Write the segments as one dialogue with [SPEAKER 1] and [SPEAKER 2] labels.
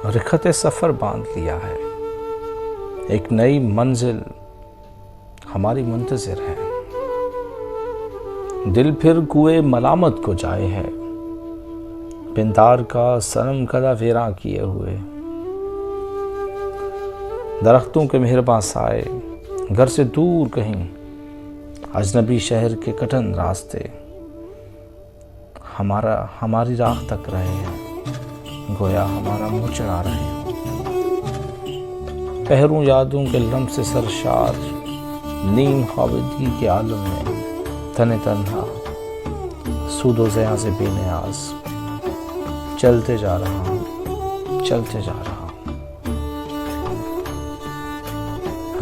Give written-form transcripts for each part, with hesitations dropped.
[SPEAKER 1] रिखत सफ़र बांध लिया है, एक नई मंजिल हमारी मुंतज़िर है। दिल फिर कुएं मलामत को जाए है, पिंतार का सनम कदा फेरा किए हुए। दरख्तों के मेहरबान साए, घर से दूर कहीं अजनबी शहर के कठिन रास्ते हमारी राह तक रहे हैं, गोया हमारा मुँह चढ़ा रहे हैं। पहरूं यादों के लम्ब से सरशार, नीम ख्वाबगी के आलम में तने तन्हा, सूदो ज़िया से बेनियाज चलते जा रहा हूँ, चलते जा रहा हूँ।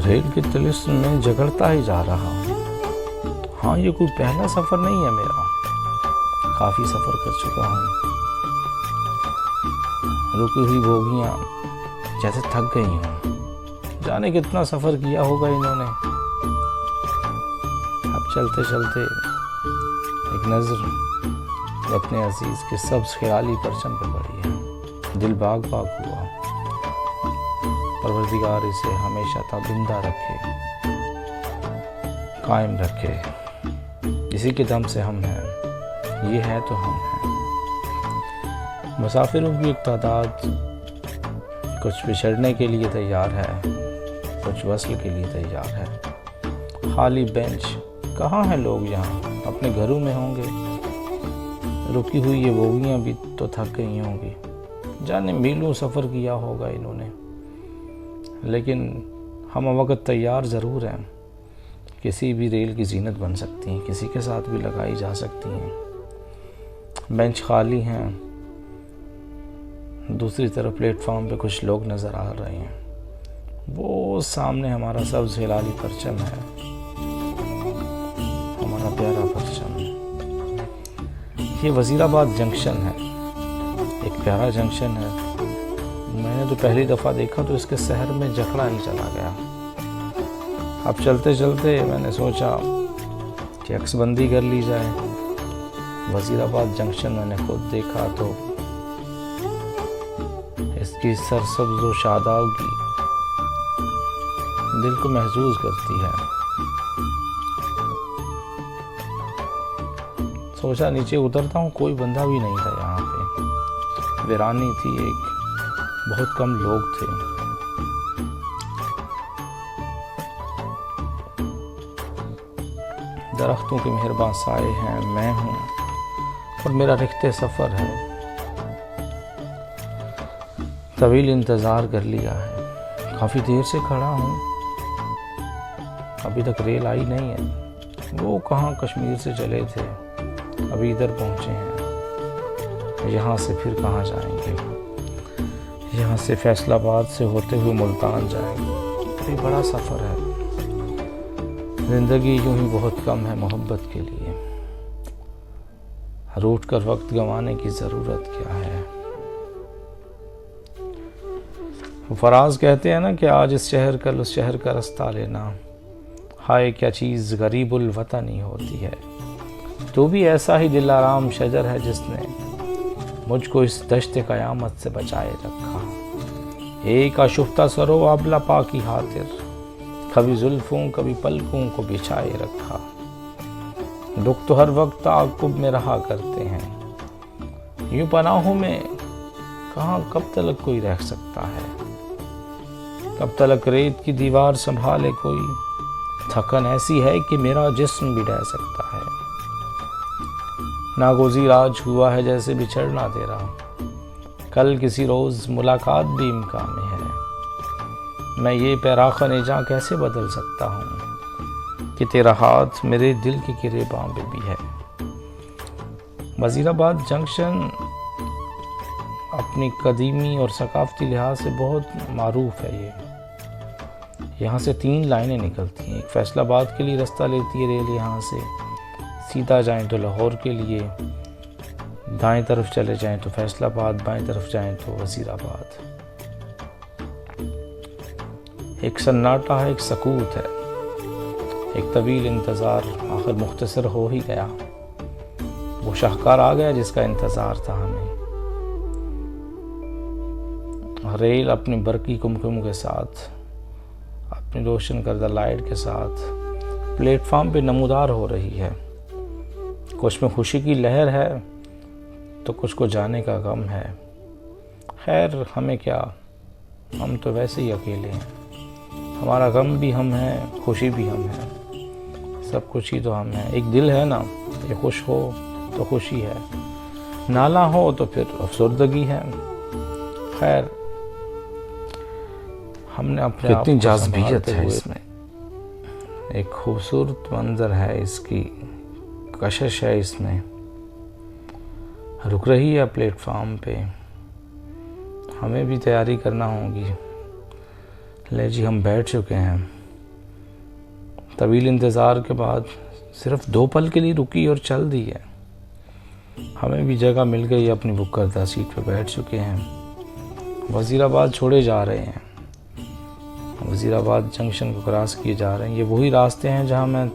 [SPEAKER 1] रेल के तिलिस्म में जगड़ता ही जा रहा हूँ। हाँ, ये कोई पहला सफ़र नहीं है मेरा, काफ़ी सफ़र कर चुका हूँ। रुकी हुई बोगियाँ जैसे थक गई हूँ, जाने कितना सफ़र किया होगा इन्होंने। अब चलते चलते एक नज़र अपने अजीज़ के सब्ज़ ख्याली परचम पे पड़ी है। दिल बाग बाग हुआ, परवरदिगार इसे हमेशा ताबिंदा रखे, कायम रखे। इसी के दम से हम हैं, ये है तो हम हैं। मुसाफिरों की एक तादाद कुछ बिछड़ने के लिए तैयार है, कुछ वस्ल के लिए तैयार है। खाली बेंच, कहाँ हैं लोग यहाँ? अपने घरों में होंगे। रुकी हुई ये बोगियाँ भी तो थक गई होंगी, जाने मीलों सफ़र किया होगा इन्होंने। लेकिन हम वक्त तैयार ज़रूर हैं, किसी भी रेल की जीनत बन सकती हैं, किसी के साथ भी लगाई जा सकती हैं। बेंच खाली हैं, दूसरी तरफ प्लेटफॉर्म पे कुछ लोग नज़र आ रहे हैं। वो सामने हमारा सब्ज़ हिलाली परचम है, हमारा प्यारा परचम। ये वज़ीराबाद जंक्शन है, एक प्यारा जंक्शन है। मैंने तो पहली दफ़ा देखा तो इसके शहर में जखड़ा ही चला गया। अब चलते चलते मैंने सोचा कि अक्सबंदी कर ली जाए। वज़ीराबाद जंक्शन मैंने खुद देखा तो इसकी सरसब्ज़ व शादाबगी दिल को महसूस करती है। सोचा नीचे उतरता हूँ, कोई बंदा भी नहीं था यहाँ पे। वीरानी थी एक, बहुत कम लोग थे। दरख्तों के मेहरबान साए हैं, मैं हूँ और मेरा रिख्ते सफ़र है। तवील इंतज़ार कर लिया है, काफ़ी देर से खड़ा हूँ, अभी तक रेल आई नहीं है। वो कहाँ कश्मीर से चले थे, अभी इधर पहुँचे हैं। यहाँ से फिर कहाँ जाएंगे? यहाँ से फैसलाबाद से होते हुए मुल्तान जाएंगे। ये बड़ा सफ़र है। ज़िंदगी यूँ ही बहुत कम है मोहब्बत के लिए, रूठ कर वक्त गंवाने की ज़रूरत क्या है। फराज कहते हैं ना कि आज इस शहर कल उस शहर का रास्ता लेना, हाय क्या चीज़ गरीबुल वतनी होती है। तो भी ऐसा ही दिल आराम शजर है जिसने मुझको इस दश्त क़यामत से बचाए रखा। एक आशुफ्ता सरो आबला पा की खातिर, कभी जुल्फ़ों कभी पलकों को बिछाए रखा। दुख तो हर वक्त ताक़ुब में रहा करते हैं, यूँ पनाहों में कहाँ कब तलक कोई रह सकता है। कब तलक रेत की दीवार संभाले कोई, थकन ऐसी है कि मेरा जिस्म भी ढह सकता है। नागुज़ीर आज हुआ है जैसे बिछड़ना तेरा, कल किसी रोज़ मुलाकात भी इम्कान में है। मैं ये पैराख़ निजा कैसे बदल सकता हूँ कि तेरा हाथ मेरे दिल के गिरेबां पे भी है। वज़ीराबाद जंक्शन अपनी कदीमी और सकाफ़ती लिहाज से बहुत मारूफ है। यहाँ से 3 लाइनें निकलती हैं। एक फैसलाबाद के लिए रास्ता लेती है रेल, यहाँ से सीधा जाएं तो लाहौर के लिए, दाएं तरफ चले जाएं तो फैसलाबाद, बाएं तरफ जाएं तो वज़ीराबाद। एक सन्नाटा है, एक सकूत है, एक तवील इंतज़ार आखिर मुख्तसर हो ही गया। वो शाहकार आ गया जिसका इंतज़ार था हमें। रेल अपनी बरकी कुमकुम के साथ, अपनी रोशन करदा लाइट के साथ प्लेटफार्म पे नमूदार हो रही है। कुछ में खुशी की लहर है तो कुछ को जाने का गम है। खैर हमें क्या, हम तो वैसे ही अकेले हैं। हमारा गम भी हम हैं, खुशी भी हम हैं, सब कुछ ही तो हम हैं। एक दिल है ना, ये खुश हो तो खुशी है, नाला हो तो फिर अफसरदगी है। खैर हमने अपने
[SPEAKER 2] कितनी जाज़बियत है इसमें,
[SPEAKER 1] एक खूबसूरत मंजर है इसकी, कशिश है इसमें। रुक रही है प्लेटफार्म पे, हमें भी तैयारी करना होगी। ले जी हम बैठ चुके हैं। तवील इंतज़ार के बाद सिर्फ 2 पल के लिए रुकी और चल दी है। हमें भी जगह मिल गई, अपनी बुक करदा सीट पे बैठ चुके हैं। वज़ीराबाद छोड़े जा रहे हैं, वज़ीराबाद जंक्शन को क्रॉस किए जा रहे हैं। ये वही रास्ते हैं जहां मैं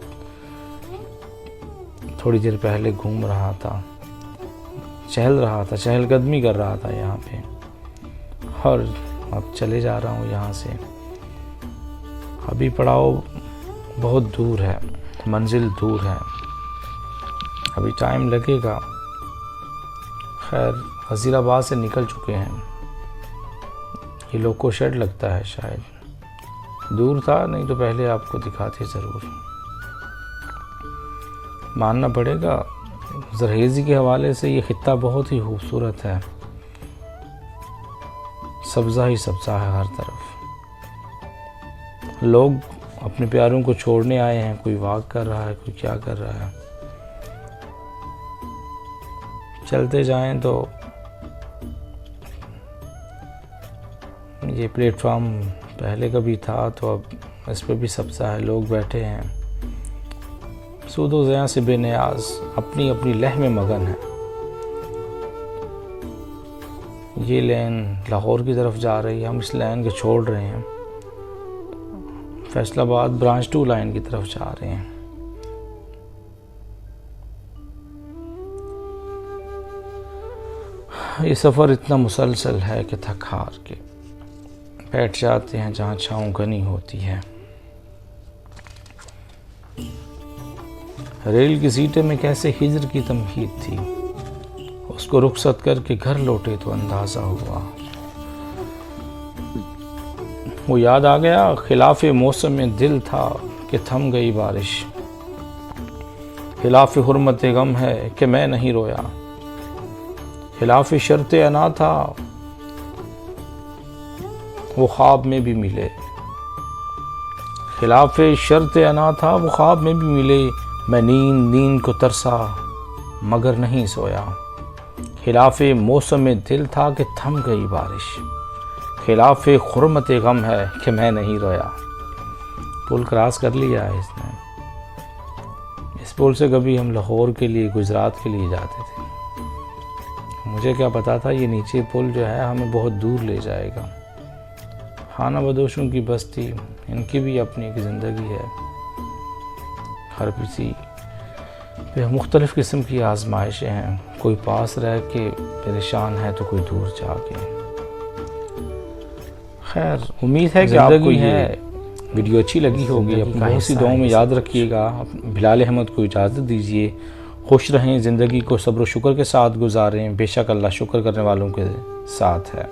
[SPEAKER 1] थोड़ी देर पहले घूम रहा था, चहल रहा था, चहलकदमी कर रहा था यहाँ पे, और अब चले जा रहा हूँ यहाँ से। अभी पड़ाव बहुत दूर है, मंजिल दूर है, अभी टाइम लगेगा। खैर वज़ीराबाद से निकल चुके हैं। ये लोको शेड लगता है, शायद दूर था, नहीं तो पहले आपको दिखाते ज़रूर। मानना पड़ेगा ज़रहेज़ी के हवाले से ये खित्ता बहुत ही खूबसूरत है। सब्ज़ा ही सब्ज़ा है हर तरफ। लोग अपने प्यारों को छोड़ने आए हैं, कोई वॉक कर रहा है, कोई क्या कर रहा है। चलते जाएं तो ये प्लेटफॉर्म पहले कभी था तो अब इस पे भी सब्ज़ा है, लोग बैठे हैं सूदो ज़िया से बेनियाज, अपनी अपनी लह में मगन है। ये लेन लाहौर की तरफ जा रही है, हम इस लाइन को छोड़ रहे हैं, फैसलाबाद ब्रांच 2 लाइन की तरफ जा रहे हैं। ये सफ़र इतना मुसलसल है कि थक हार के बैठ जाते हैं जहाँ छाँव घनी होती है। रेल की सीटें में कैसे हिजर की तमहीद थी, उसको रुखसत करके घर लौटे तो अंदाज़ा हुआ। वो याद आ गया, खिलाफ़े मौसम में दिल था कि थम गई बारिश। खिलाफ़े हुर्मत गम है कि मैं नहीं रोया। खिलाफ़े शर्त अना था वो ख्वाब में भी मिले। खिलाफ़े शर्त अना था वो ख्वाब में भी मिले। मैं नींद को तरसा मगर नहीं सोया। खिलाफ़े मौसम में दिल था कि थम गई बारिश। खिलाफ़े हुर्मत गम है कि मैं नहीं रोया। पुल क्रॉस कर लिया है इसने। इस पुल से कभी हम लाहौर के लिए, गुजरात के लिए जाते थे। मुझे क्या पता था ये नीचे पुल जो है हमें बहुत दूर ले जाएगा। खाना बदोशों की बस्ती, इनकी भी अपनी एक ज़िंदगी है। हर किसी पे मुख्तलिफ़ किस्म की आजमाइशें हैं। कोई पास रह के परेशान है तो कोई दूर जाके। खैर उम्मीद है कि आपको ये वीडियो अच्छी लगी होगी। अपनी बहुत सी दुआओं में याद रखिएगा। बिलाल अहमद को इजाज़त दीजिए। खुश रहें, ज़िंदगी को सब्र व शुक्र के साथ गुजारें। बेशक अल्लाह शुक्र करने वालों के साथ है।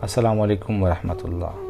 [SPEAKER 1] अस्सलामु अलैकुम व रहमतुल्लाह।